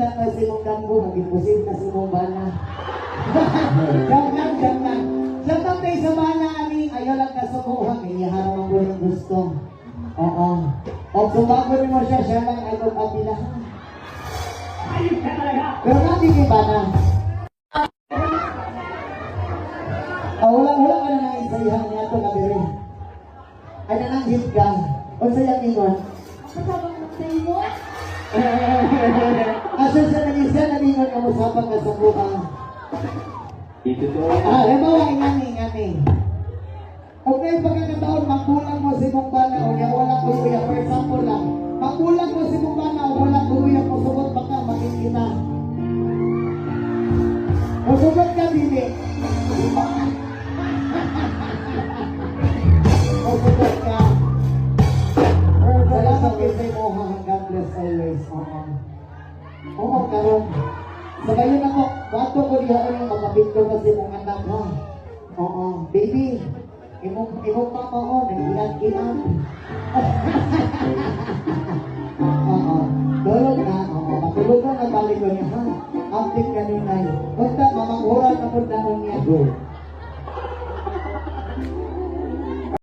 makita na si mong damgo, mag-imposin na si mong bana. Joke lang. Shout out kayo sa bana, ani, ayaw lang kasubuhan, iniharap ang buong gusto. Oo. O sumabot mo siya lang ay magpapilahan. Ayos ka talaga! Pero natin kay bana. Wala ka na nang isayahan niya ito na biro. Ay nananghit ka. O sayang ingon. Kasabang ng tayo. Asa sa nangisya na ningon ka musapang ka sa buka. Ito to. Halimbawa, ingani. Kung may pagkakataon, magkulang mo si mong bana o niya walang kuluya. For example lang, magkulang mo si mong bana o walang kuluya mo sugot baka makikita. O sugot ka, Bibi. O sugot ka. Salamat kayo sa imo, ha. God bless always. Oo, karon. Sabayon ako, bato ko diha yung makapito kasi mong anak ha. Oo, baby. Imong pamaon, nag-ilan-ilan. Oo, tulog na. Oo, matulog na, nagbalik ko niya ha. Update ka ninay. Basta, mamangura na po na niya.